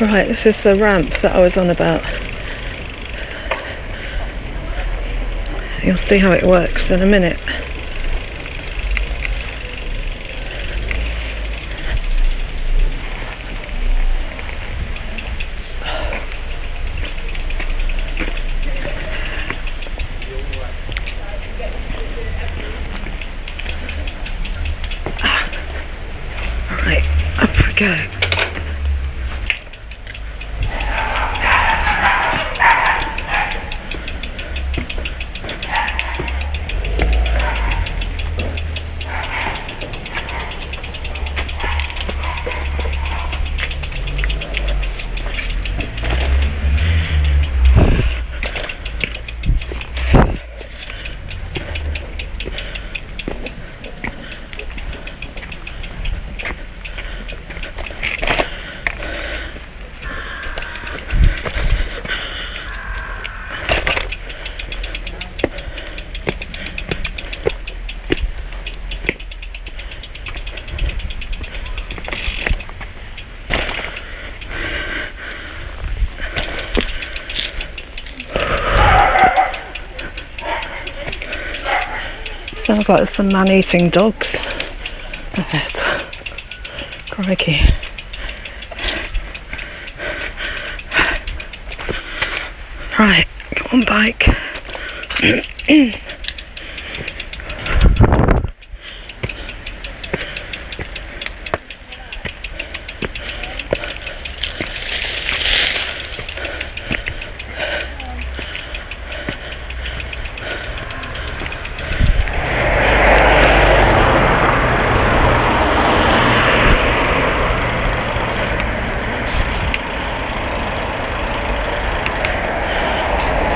Right, this is the ramp that I was on about. You'll see how it works in a minute. Right, up we go. Sounds like there's some man-eating dogs ahead. Crikey. Right, come on bike.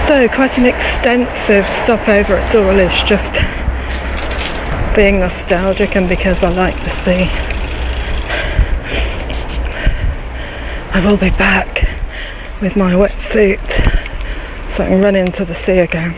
So quite an extensive stopover at Dawlish, just being nostalgic and because I like the sea. I will be back with my wetsuit so I can run into the sea again.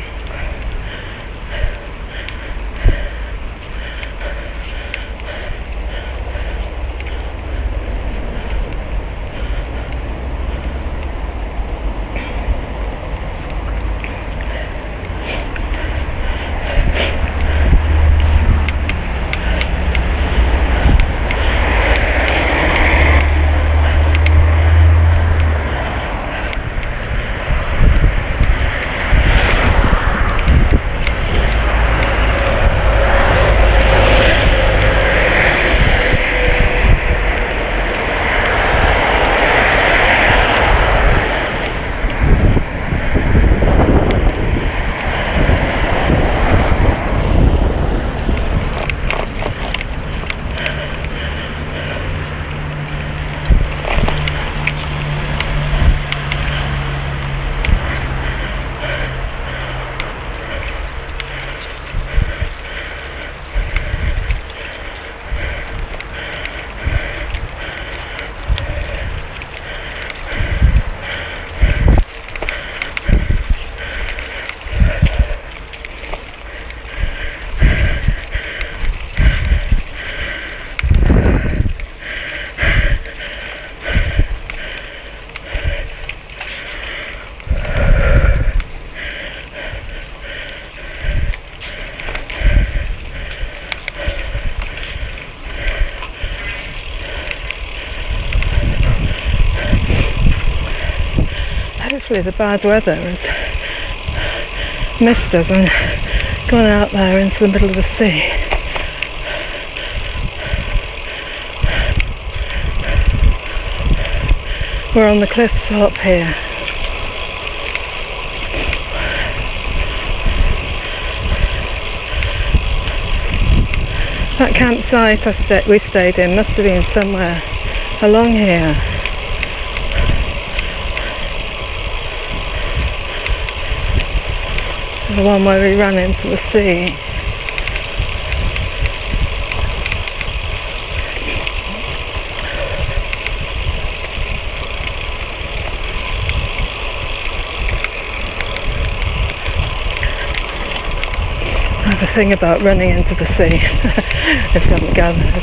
Hopefully the bad weather has missed us and gone out there into the middle of the sea. We're on the cliff top here. That campsite we stayed in must have been somewhere along here. The one where we ran into the sea. I have a thing about running into the sea, if you haven't gathered.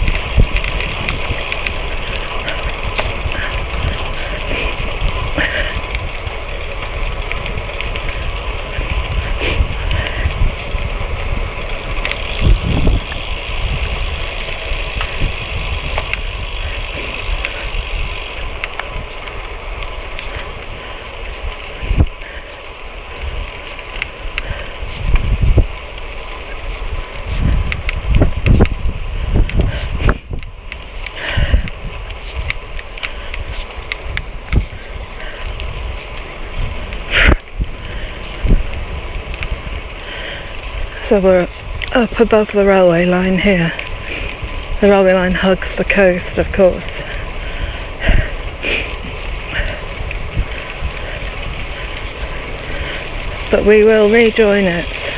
So we're up above the railway line here. The railway line hugs the coast, of course. But we will rejoin it.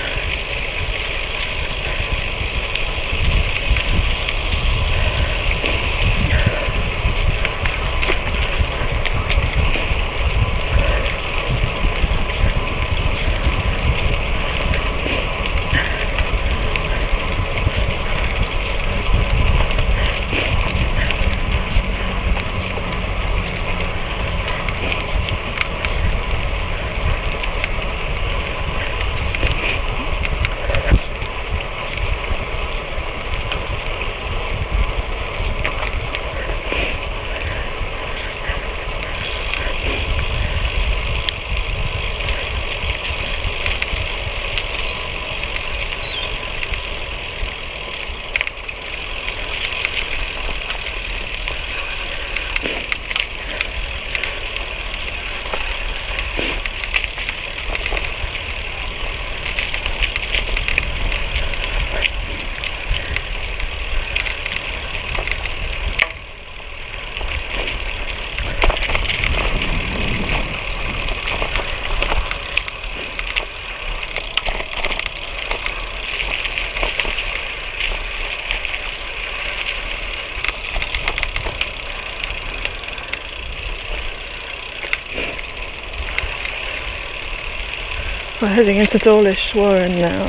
We're heading into Dawlish Warren now.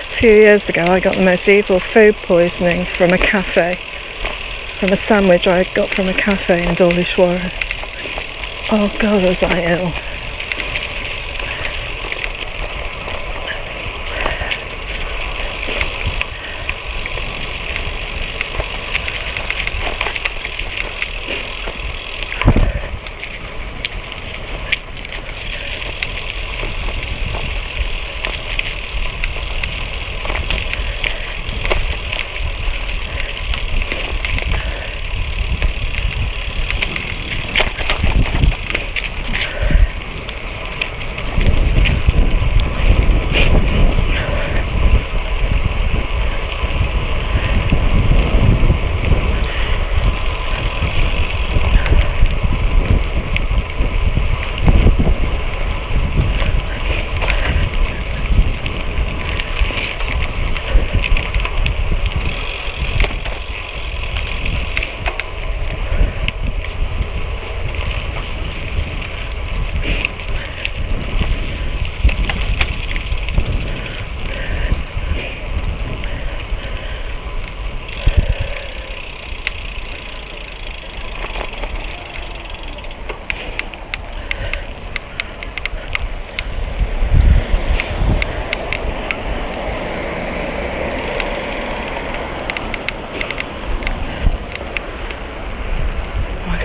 A few years ago I got the most evil food poisoning from a cafe, from a sandwich I got from a cafe in Dawlish Warren. Oh God, was I ill.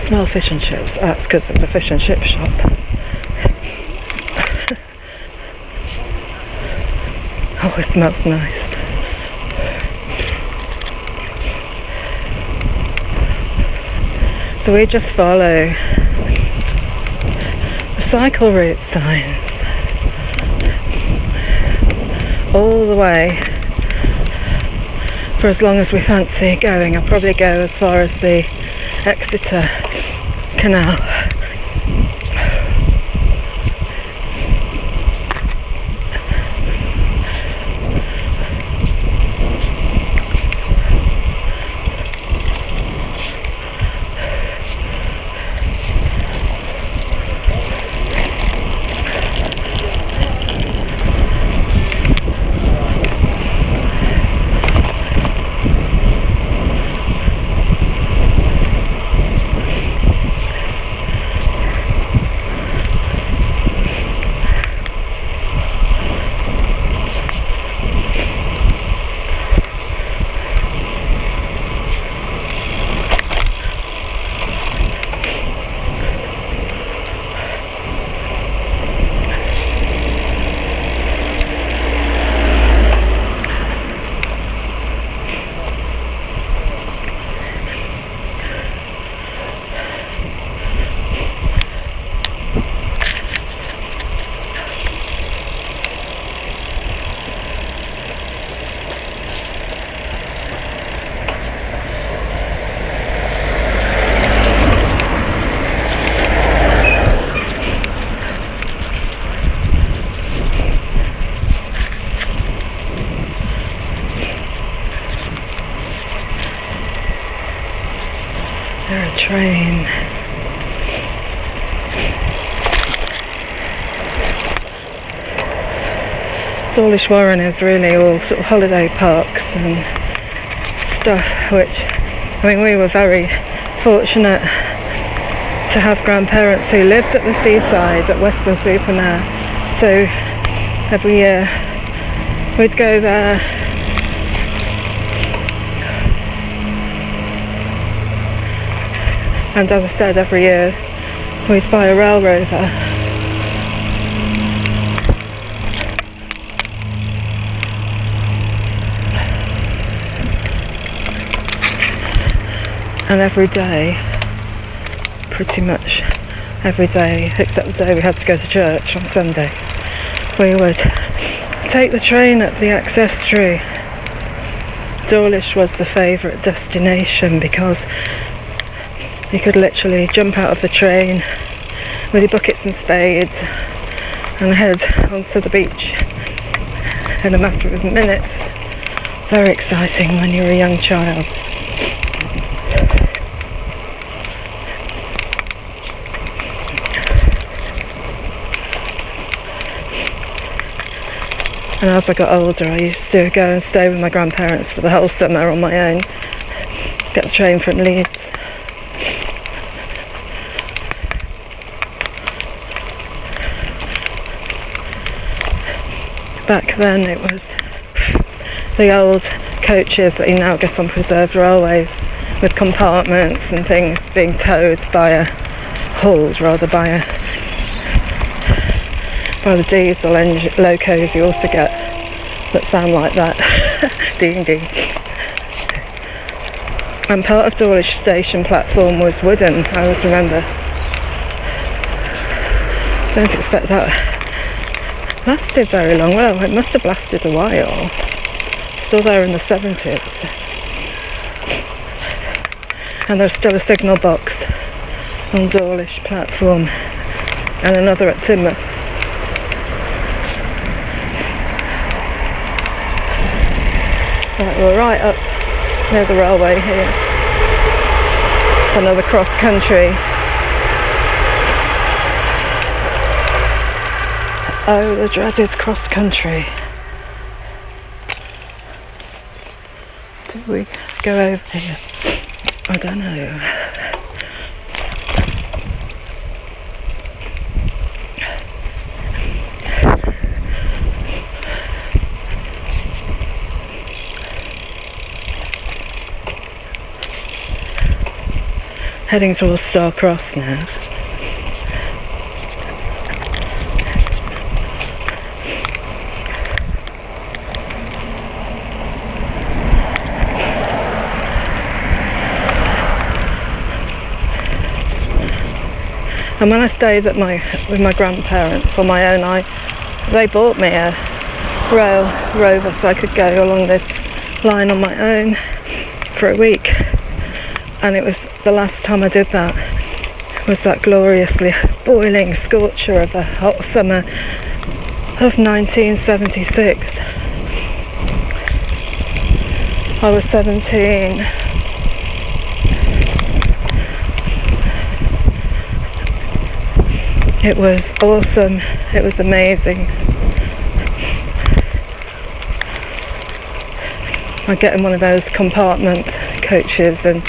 Smell fish and chips. That's because there's a fish and chip shop. Oh, it smells nice. So we just follow the cycle route signs all the way for as long as we fancy going. I'll probably go as far as the Exeter Canal. They're a train. Dawlish Warren is really all sort of holiday parks and stuff, which, I mean, we were very fortunate to have grandparents who lived at the seaside at Weston-super-Mare, so every year we'd go there. And as I said, every year we'd buy a Rail Rover. And every day, pretty much every day, except the day we had to go to church on Sundays, we would take the train up the Esk-Estuary. Dawlish was the favourite destination because you could literally jump out of the train with your buckets and spades and head onto the beach in a matter of minutes. Very exciting when you're a young child. And as I got older, I used to go and stay with my grandparents for the whole summer on my own, get the train from Leeds. Back then it was the old coaches that you now get on preserved railways, with compartments and things being towed by a hauled rather by the diesel locos you also get that sound like that. Ding ding. And part of Dawlish station platform was wooden, I always remember. Don't expect that lasted very long. Well, it must have lasted a while. Still there in the 70s. And there's still a signal box on Dawlish platform and another at Teignmouth. Right, we're right up near the railway here. It's another cross country. Oh, the dreaded cross country. Do we go over here? I don't know. Heading towards Star Cross now. And when I stayed with my grandparents on my own, they bought me a Rail Rover so I could go along this line on my own for a week. And it was the last time I did that, was that gloriously boiling scorcher of a hot summer of 1976. I was 17. It was awesome, it was amazing. I get in one of those compartment coaches and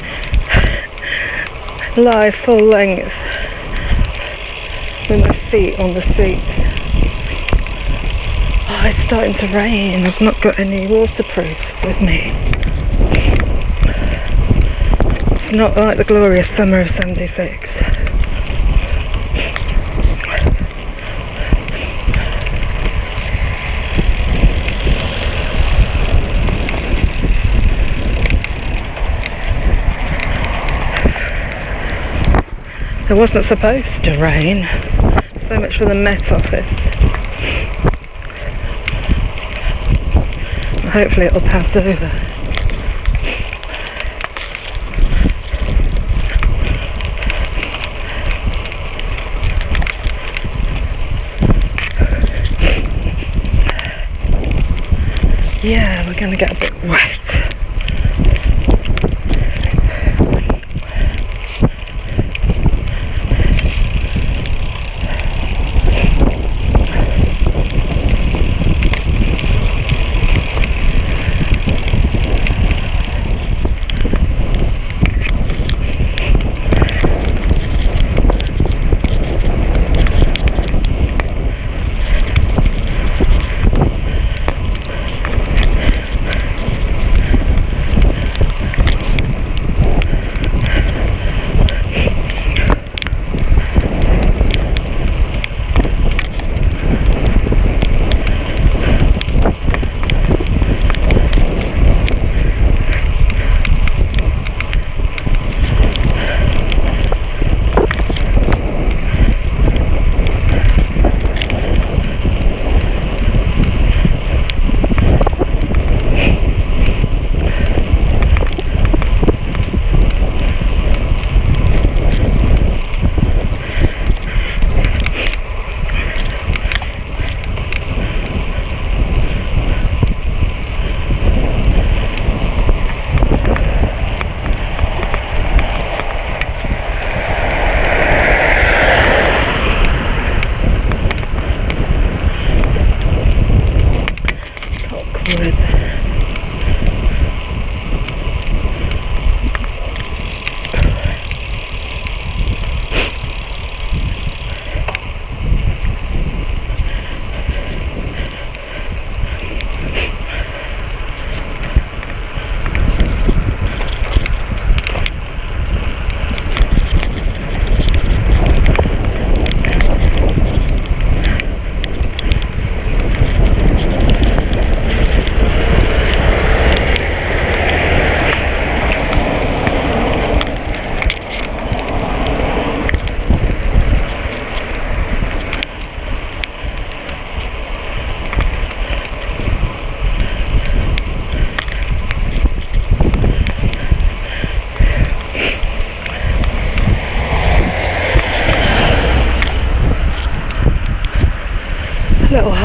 lie full length with my feet on the seats. Oh, it's starting to rain. I've not got any waterproofs with me. It's not like the glorious summer of 76. It wasn't supposed to rain. So much for the Met Office. Hopefully it'll pass over. Yeah, we're going to get a bit wet.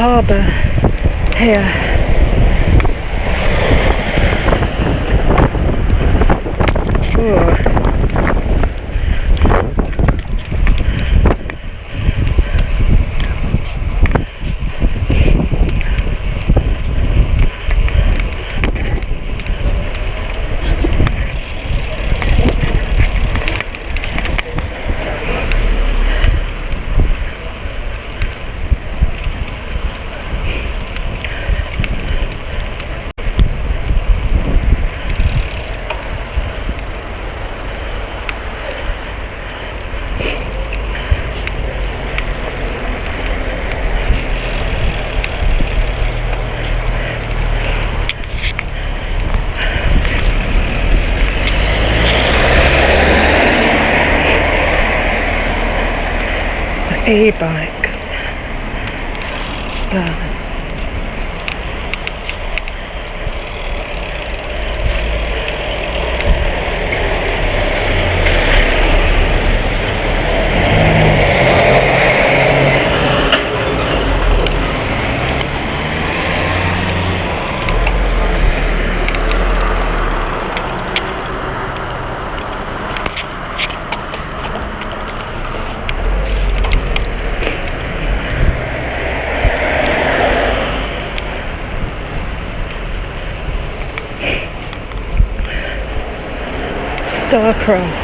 harbour here. Ooh. E-bikes. Yeah. Starcross.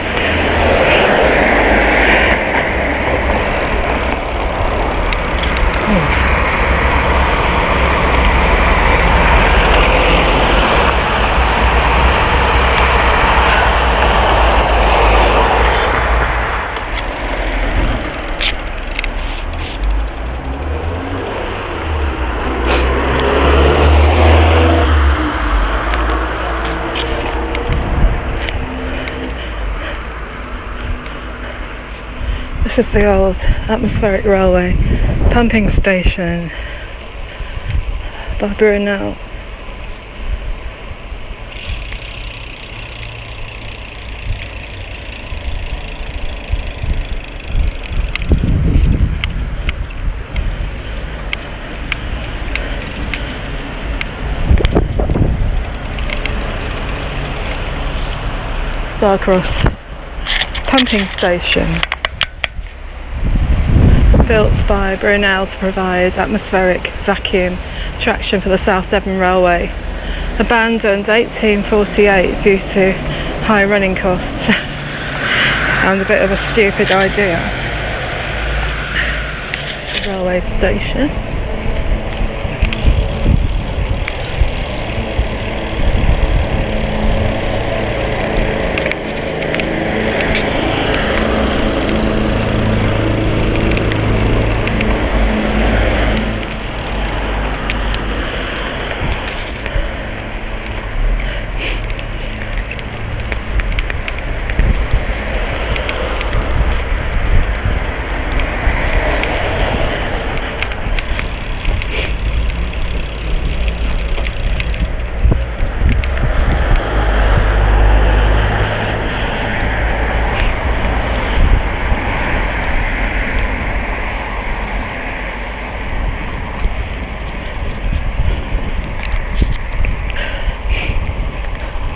This is the old atmospheric railway pumping station by Brunel. Starcross pumping station, built by Brunel to provide atmospheric vacuum traction for the South Devon Railway. Abandoned 1848 due to high running costs and a bit of a stupid idea. The railway station.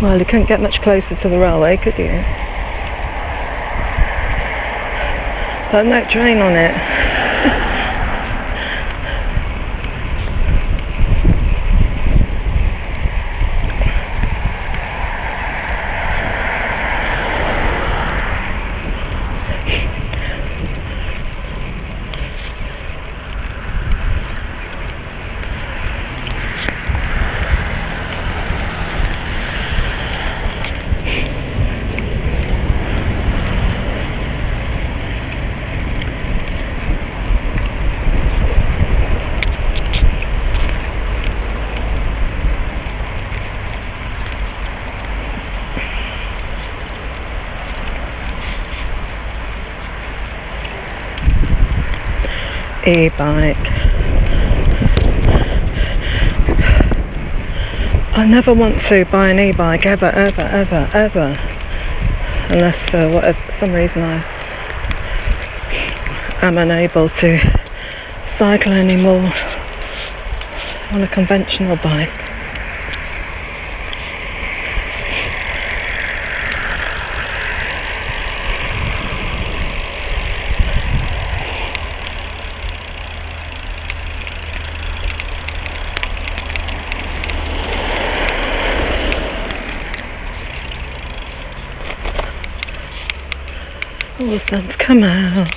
Well, you couldn't get much closer to the railway, could you? But no train on it. E-bike. I never want to buy an e-bike ever, unless for some reason I am unable to cycle anymore. on a conventional bike. All the sun's come out.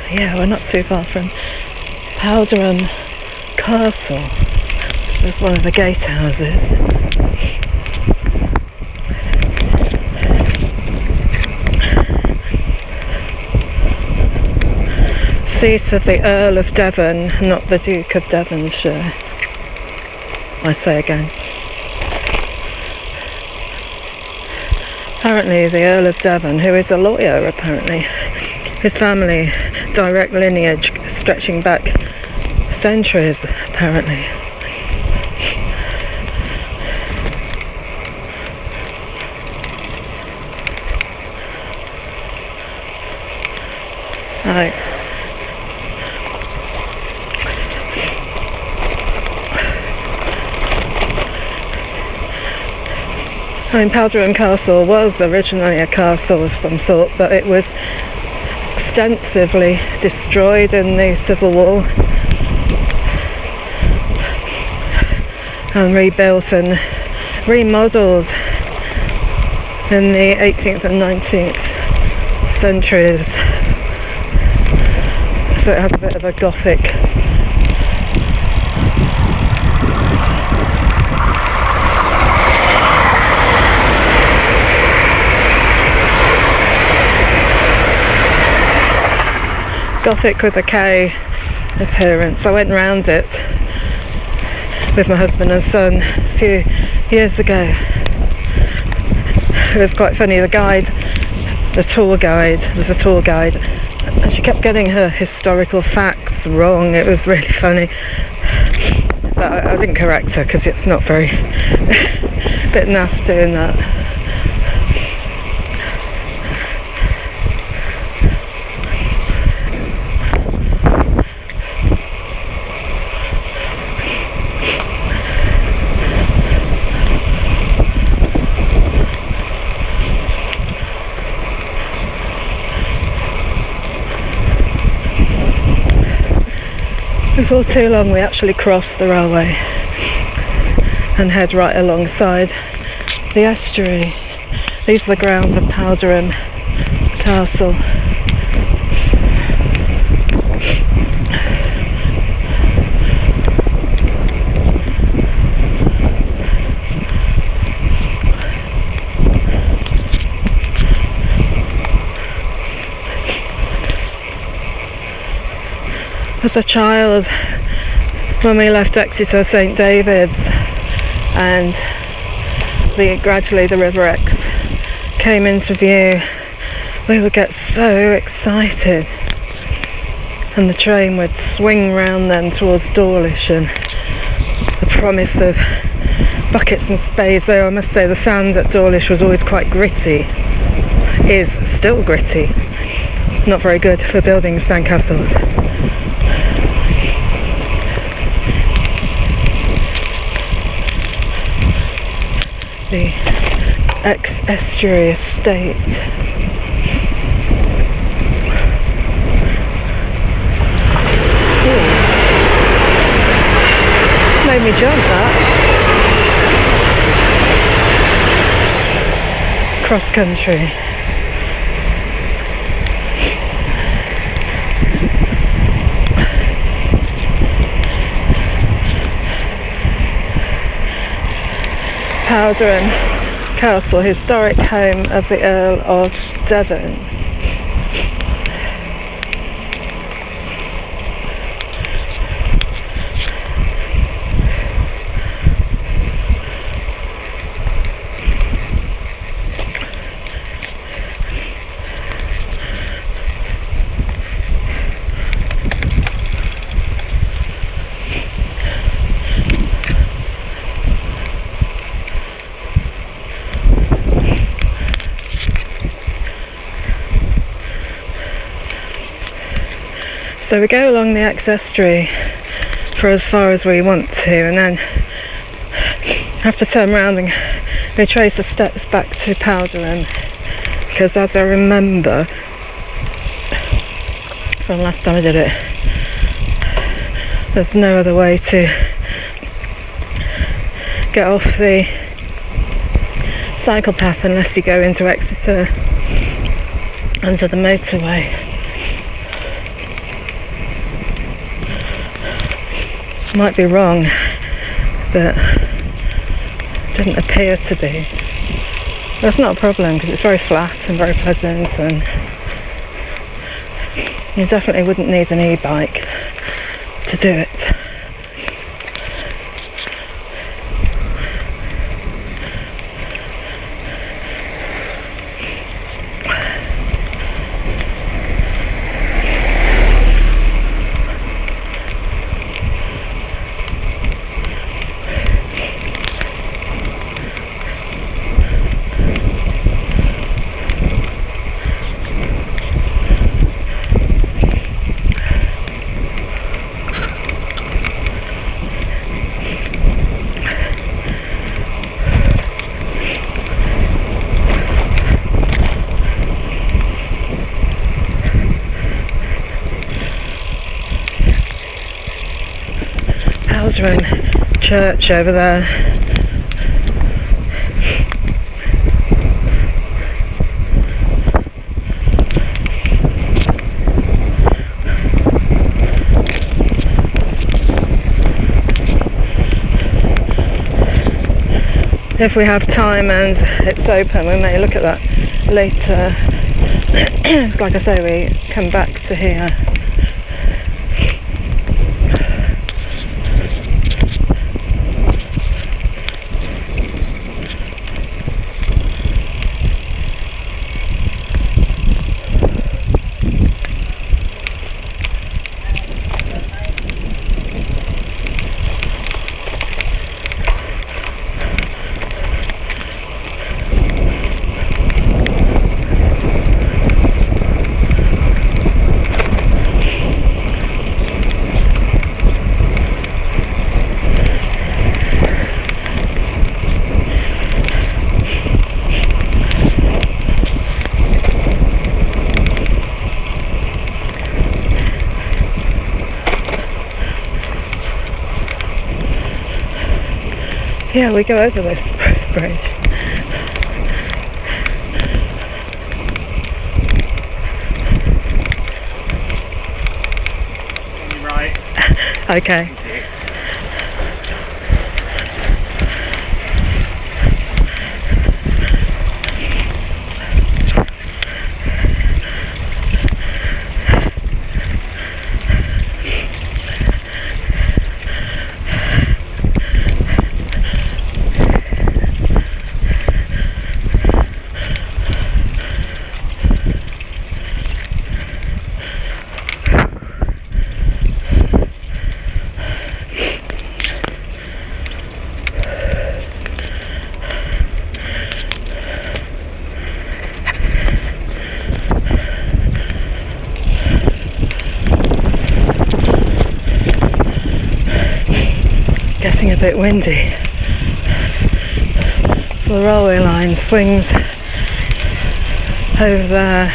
Yeah, we're not too far from Powderham Castle. This is one of the gatehouses. Seat of the Earl of Devon, not the Duke of Devonshire. I say again. Apparently the Earl of Devon, who is a lawyer apparently, his family, direct lineage stretching back centuries apparently. I mean, Powderham Castle was originally a castle of some sort, but it was extensively destroyed in the Civil War and rebuilt and remodelled in the 18th and 19th centuries. So it has a bit of a Gothic with a K appearance. I went round it with my husband and son a few years ago. It was quite funny. There's a tour guide, and she kept getting her historical facts wrong. It was really funny. But I didn't correct her because it's not very bit naff doing that. Before too long we actually cross the railway and head right alongside the estuary. These are the grounds of Powderham Castle. As a child, when we left Exeter St David's and gradually the River Exe came into view, we would get so excited and the train would swing round then towards Dawlish and the promise of buckets and spades. Though I must say the sand at Dawlish was always quite gritty, is still gritty, not very good for building sandcastles. The Exe Estuary Estate. Ooh. Made me jump that. Cross country. Powderham Castle, historic home of the Earl of Devon. So we go along the estuary for as far as we want to, and then have to turn around and retrace the steps back to Powderham, because as I remember from last time I did it, there's no other way to get off the cycle path unless you go into Exeter under the motorway. Might be wrong, but didn't appear to be. That's not a problem because it's very flat and very pleasant, and you definitely wouldn't need an e-bike to do it. Powderham Church over there. If we have time and it's open, we may look at that later. It's like I say, we come back to here. Yeah, we go over this bridge. On your right. Okay. Getting a bit windy, so the railway line swings over there.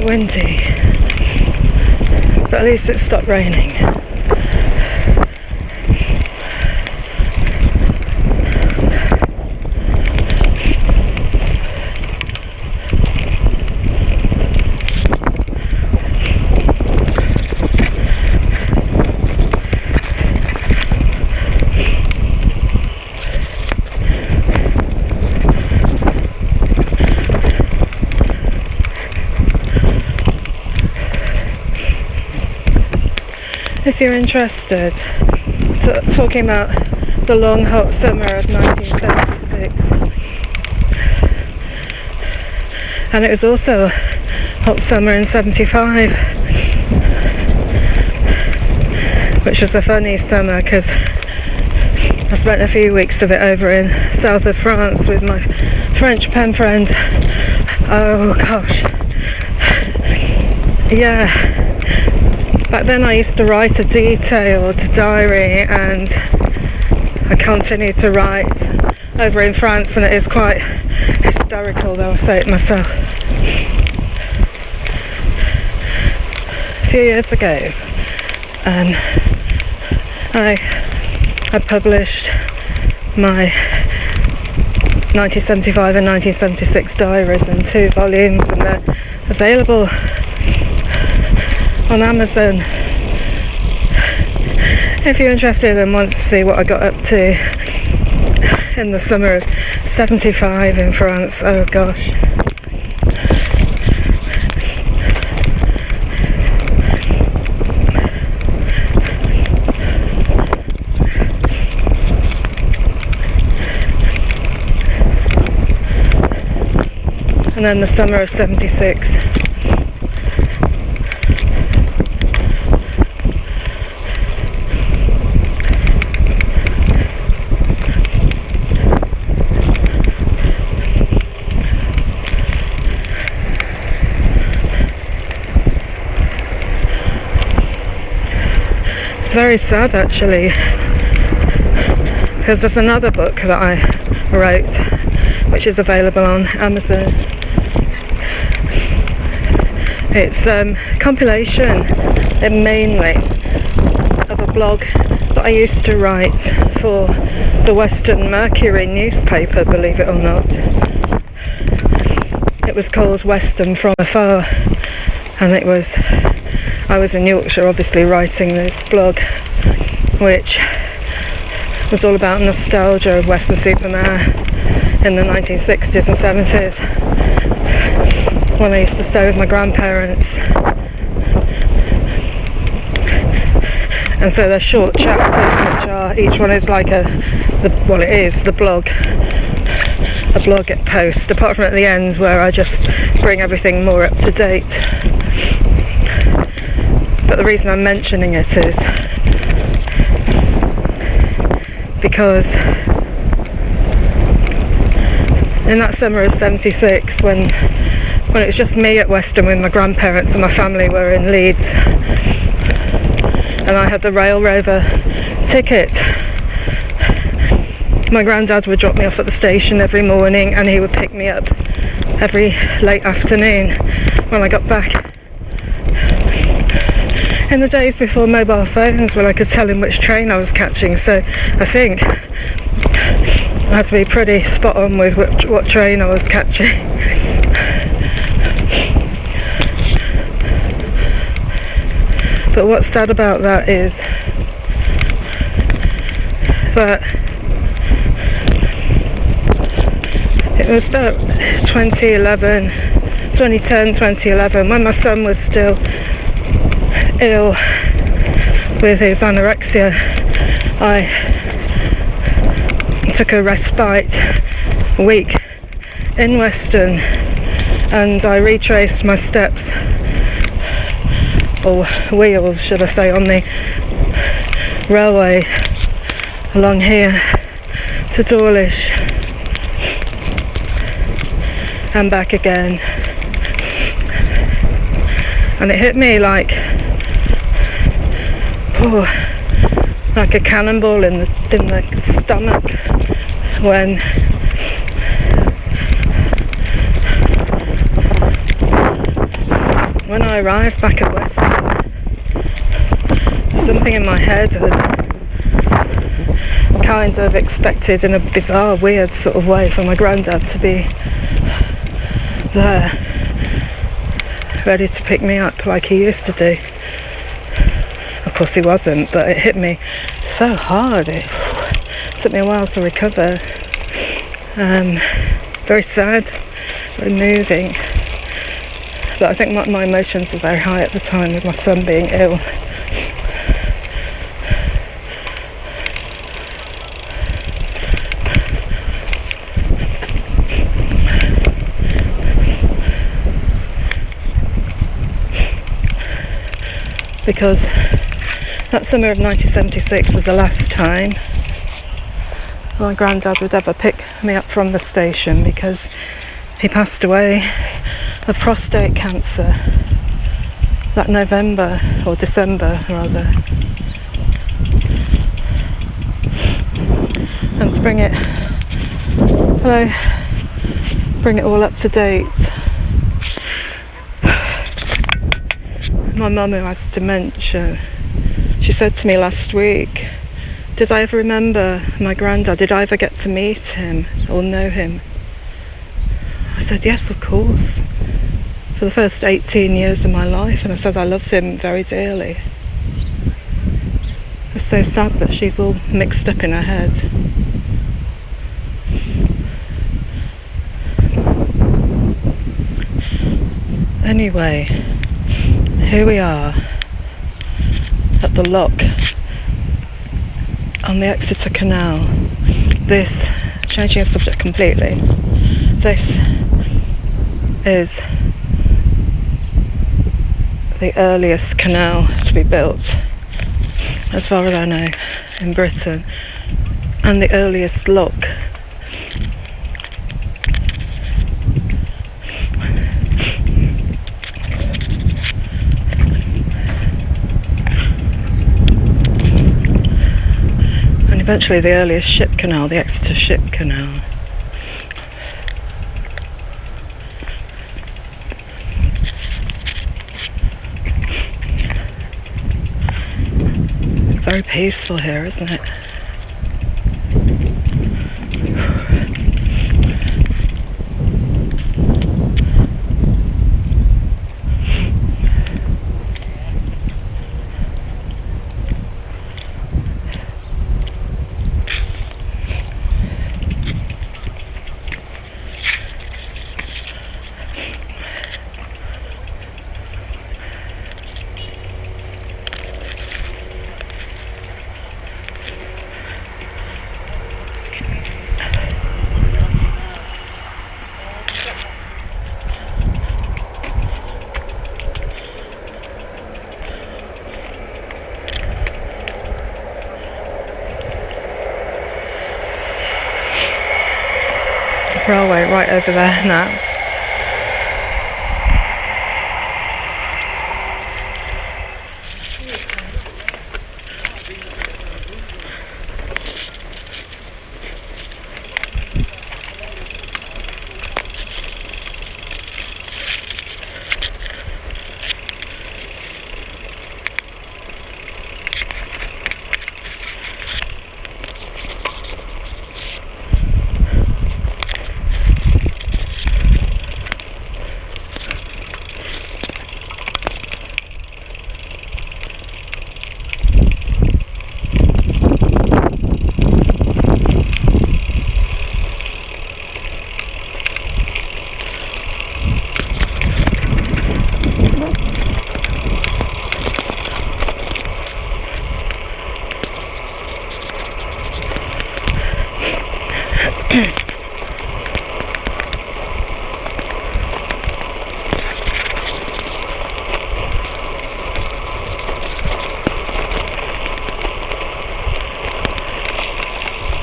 Windy. But at least it stopped raining. If you're interested, talking about the long hot summer of 1976, and it was also a hot summer in 75, which was a funny summer because I spent a few weeks of it over in south of France with my French pen friend. Oh gosh, yeah. Back then I used to write a detailed diary, and I continue to write over in France, and it is quite hysterical, though I say it myself. A few years ago, I published my 1975 and 1976 diaries in 2 volumes, and they're available on Amazon. If you're interested and want to see what I got up to in the summer of 75 in France, oh gosh. And then the summer of 76. It's very sad actually, because there's another book that I wrote which is available on Amazon. It's a compilation, mainly, of a blog that I used to write for the Western Mercury newspaper, believe it or not. It was called Western from Afar, and I was in Yorkshire obviously writing this blog, which was all about nostalgia of Weston-super-Mare in the 1960s and 70s, when I used to stay with my grandparents. And so they're short chapters, which are, each one is like the blog, a blog post, apart from at the ends where I just bring everything more up to date. But the reason I'm mentioning it is because in that summer of 76, when it was just me at Weston with my grandparents and my family were in Leeds, and I had the Rail Rover ticket, my granddad would drop me off at the station every morning, and he would pick me up every late afternoon when I got back. In the days before mobile phones, when I could tell him which train I was catching, so I think I had to be pretty spot on with what train I was catching. But what's sad about that is that it was about 2010, 2011, when my son was still ill with his anorexia. I took a respite week in Weston, and I retraced my steps, or wheels should I say, on the railway along here to Dawlish and back again, and it hit me like a cannonball in the stomach when I arrived back at Weston. something in my head had kind of expected in a bizarre, weird sort of way for my granddad to be there, ready to pick me up like he used to do. Of course he wasn't, but it hit me so hard. It took me a while to recover. Very sad, very moving. But I think my emotions were very high at the time with my son being ill. Because that summer of 1976 was the last time my granddad would ever pick me up from the station, because he passed away of prostate cancer that November, or December rather. And to bring it all up to date, my mum, who has dementia, she said to me last week, did I ever remember my granddad? Did I ever get to meet him or know him? I said, yes, of course. For the first 18 years of my life, and I said I loved him very dearly. It's so sad that she's all mixed up in her head. Anyway, here we are at the lock on the Exeter Canal. This, changing the subject completely, this is the earliest canal to be built, as far as I know, in Britain, and the earliest lock. And eventually the earliest ship canal, the Exeter Ship Canal. Very peaceful here, isn't it? Railway right over there now.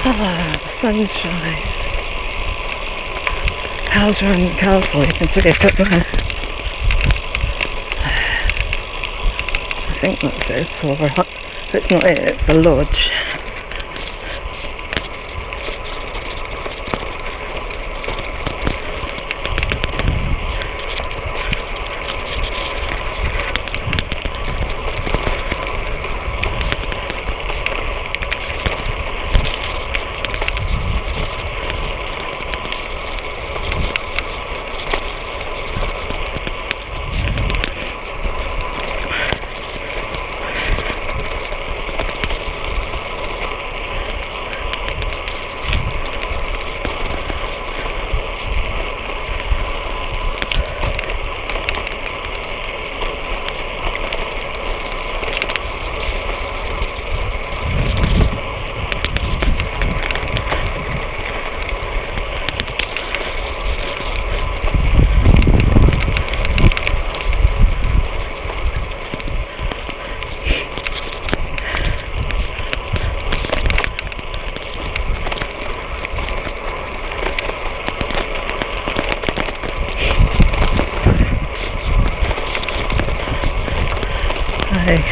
Ah, the sunshine. Cows around the castle, you can see it up there. I think that's it, or if it's not it, it's the lodge. day.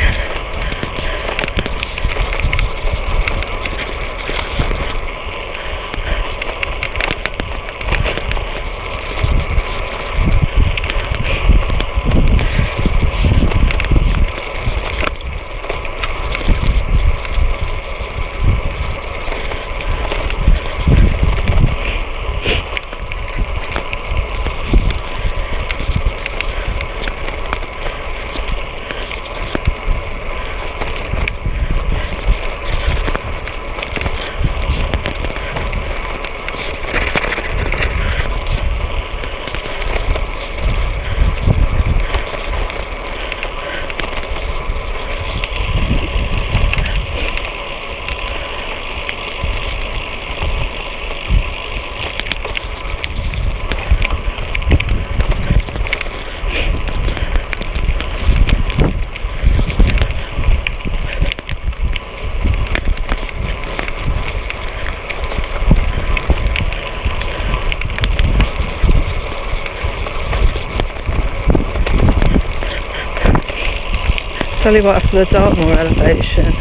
Tell you what, after the Dartmoor elevation,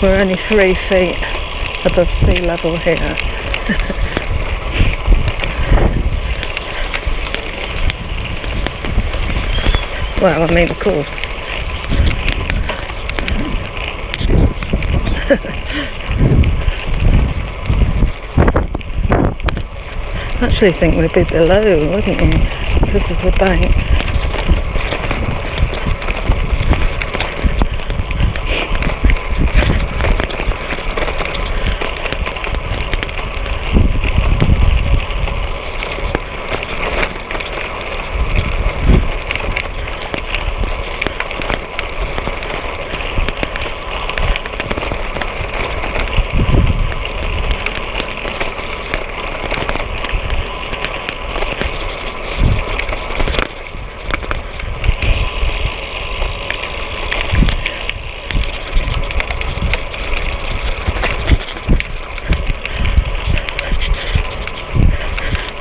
we're only 3 feet above sea level here. Well, I mean, of course. I actually think we'd be below, wouldn't you, because of the bank.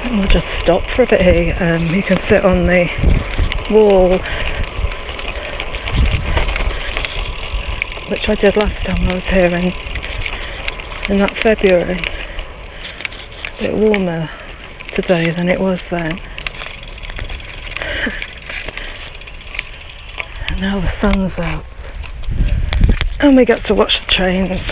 We'll just stop for a bit here. You can sit on the wall, which I did last time I was here in that February. A bit warmer today than it was then. And now the sun's out and we get to watch the trains.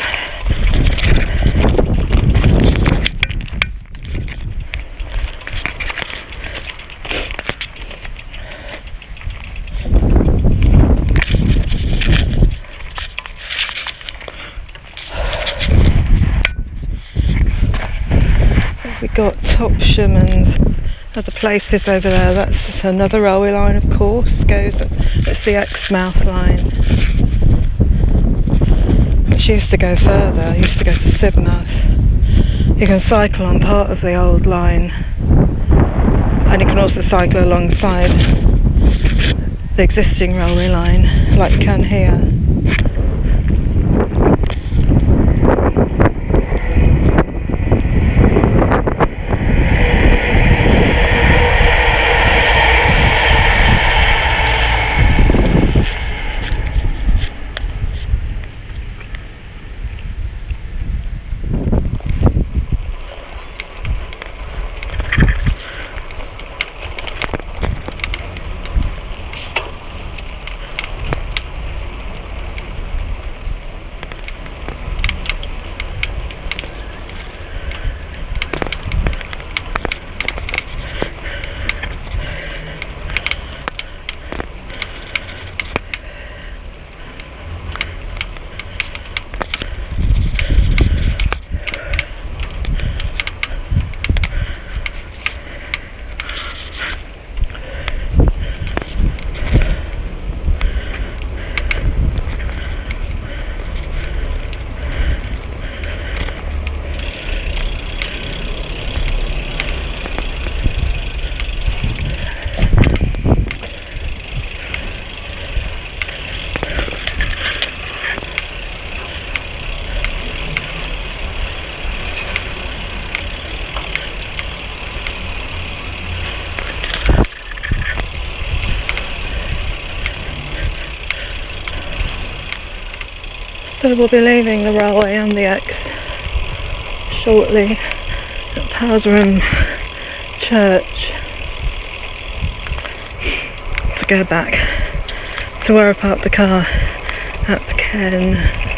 We got Topsham and other places over there. That's another railway line, of course. It's the Exmouth line, which used to go further. It used to go to Sidmouth. You can cycle on part of the old line, and you can also cycle alongside the existing railway line, like you can here. So we'll be leaving the railway and the X shortly at Powderham Church to go back to where I parked the car at Ken.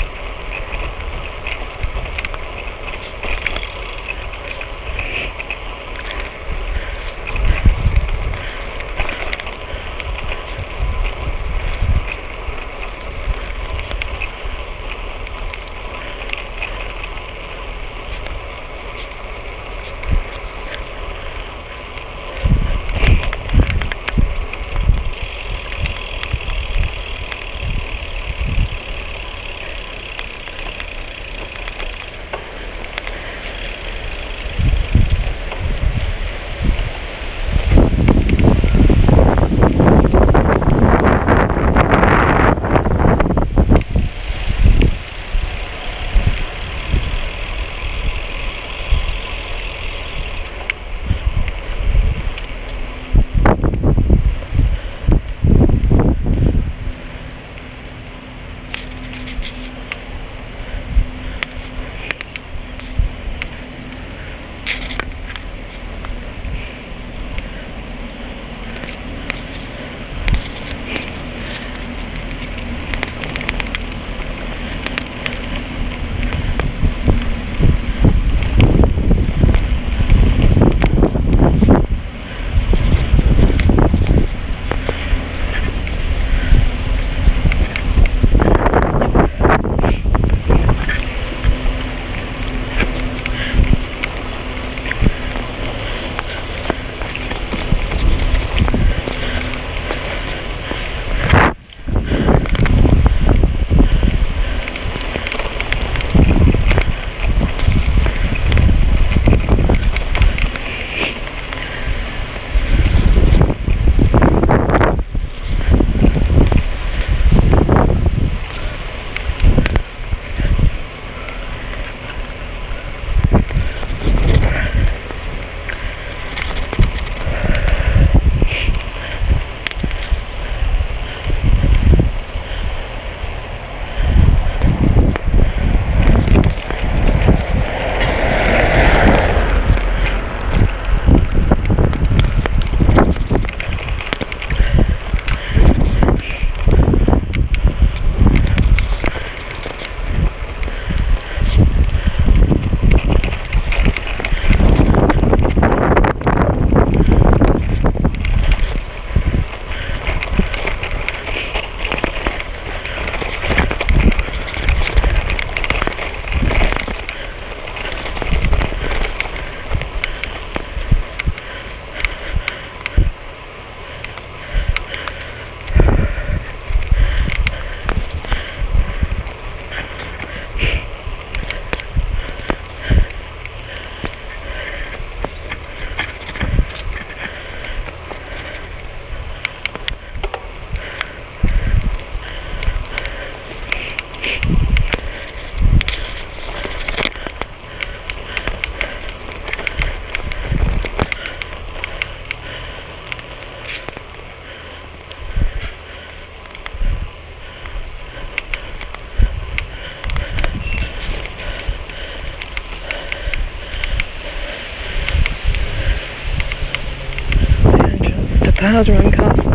Powderham Castle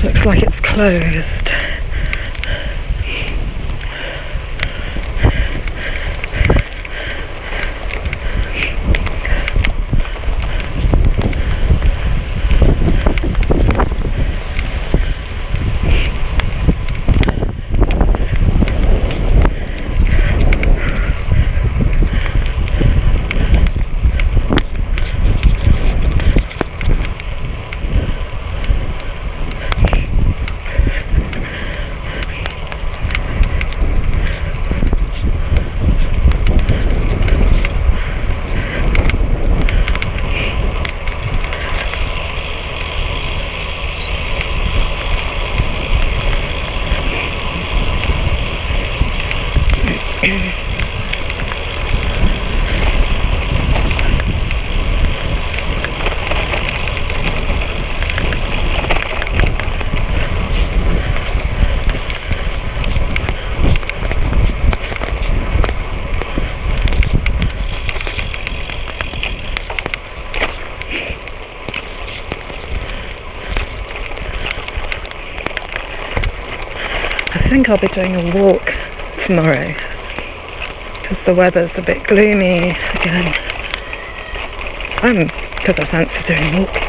looks like it's closed. think I'll be doing a walk tomorrow because the weather's a bit gloomy again. Because I fancy doing a walk.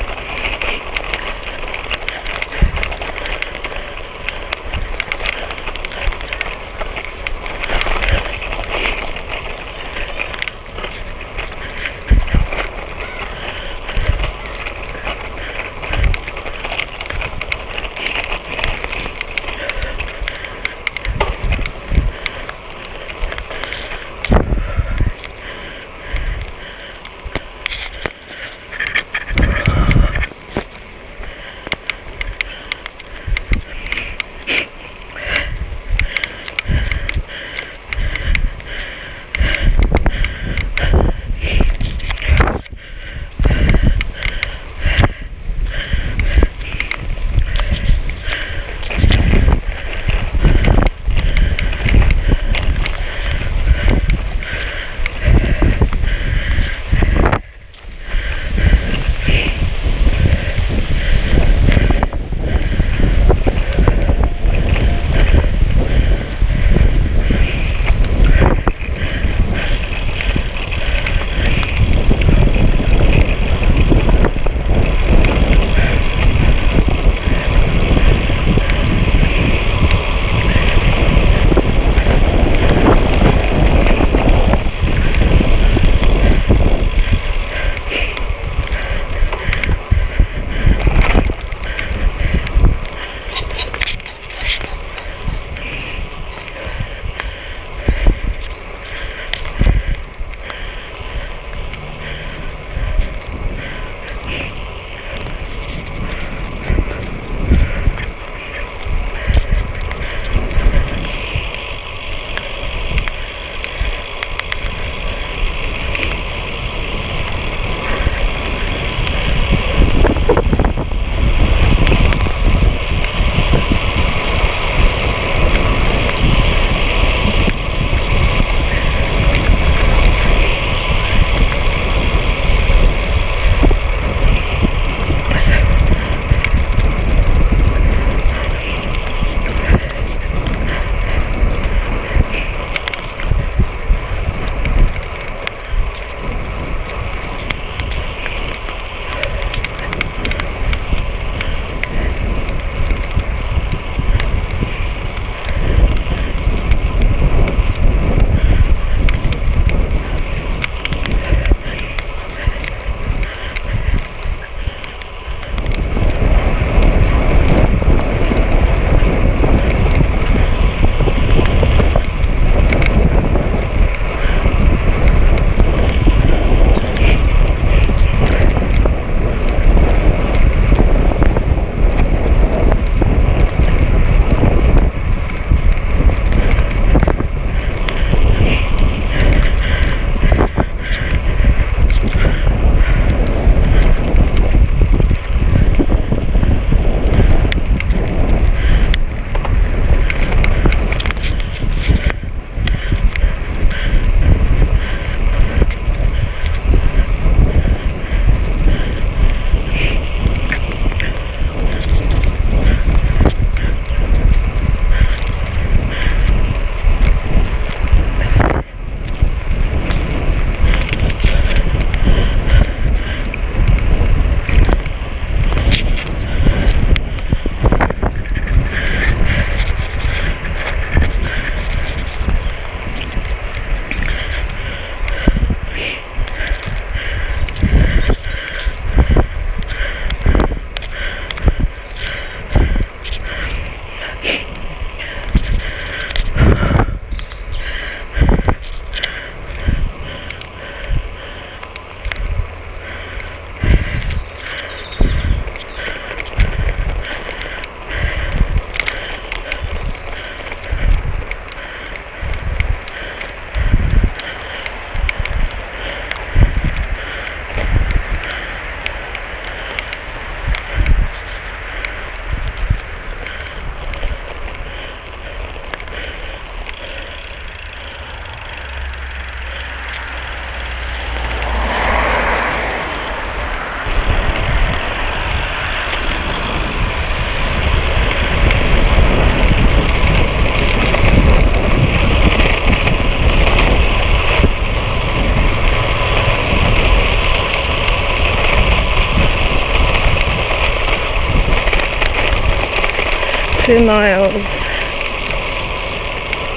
2 miles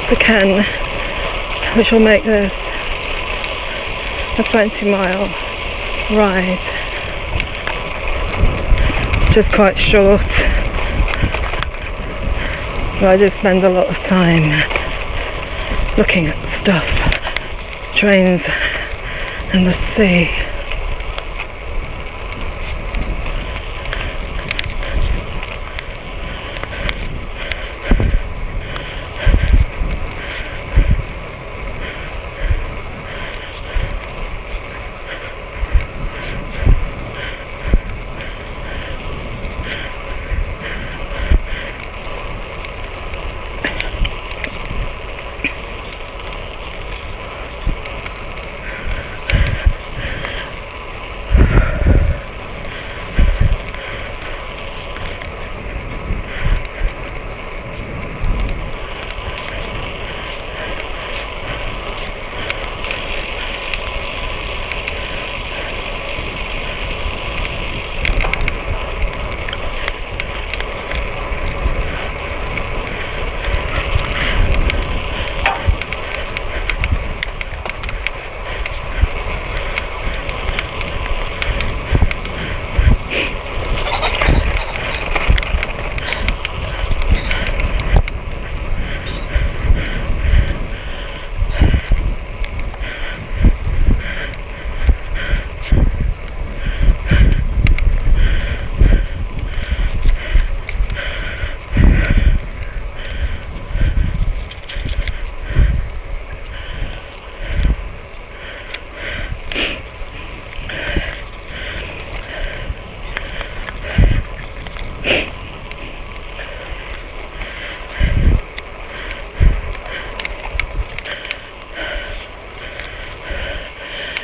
to Ken, which will make this a 20-mile ride, which is quite short. But I just spend a lot of time looking at stuff, trains and the sea.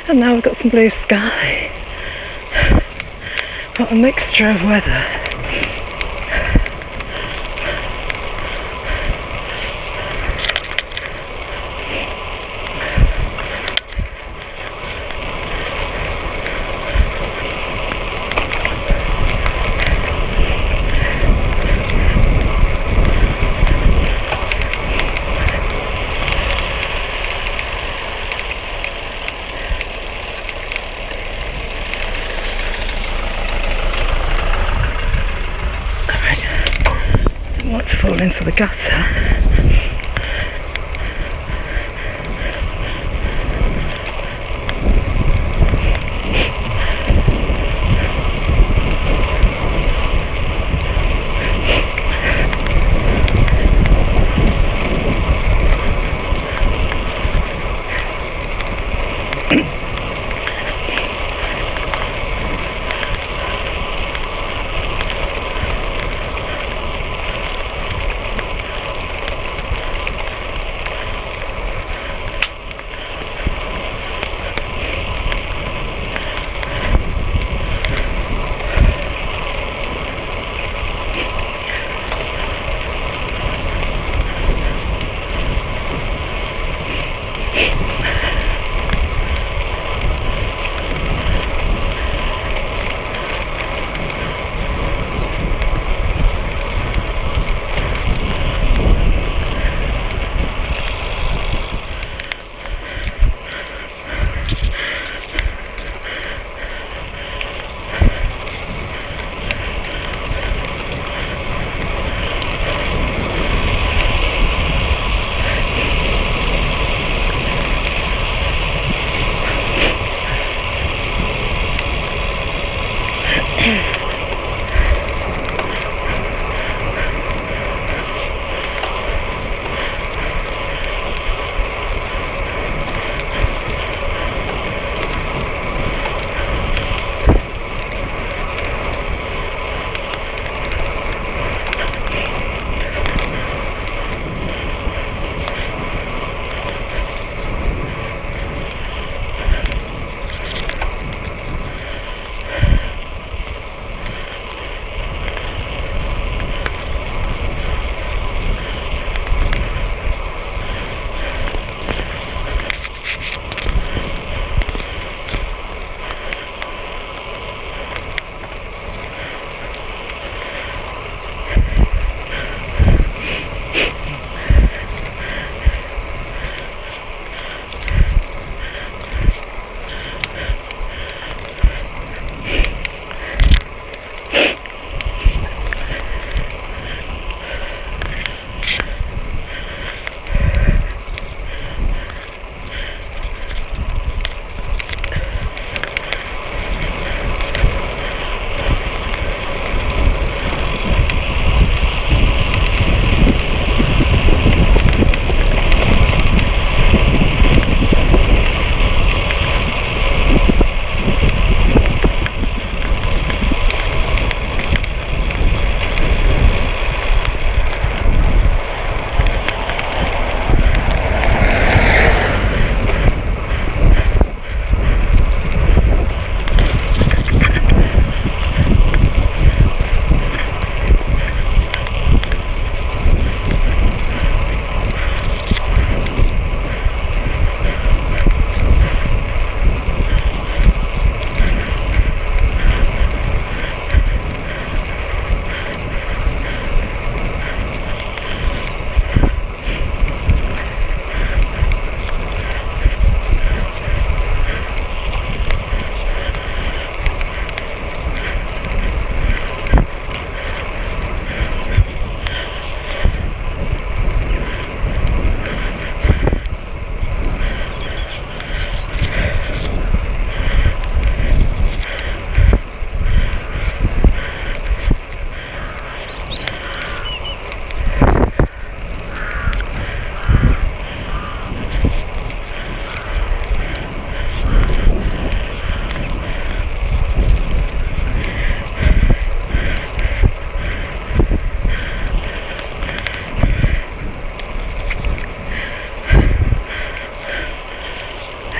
And now we've got some blue sky. Got a mixture of weather. To fall into the gutter.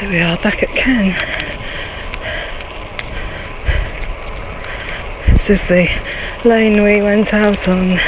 Here we are back at Ken. This is the lane we went out on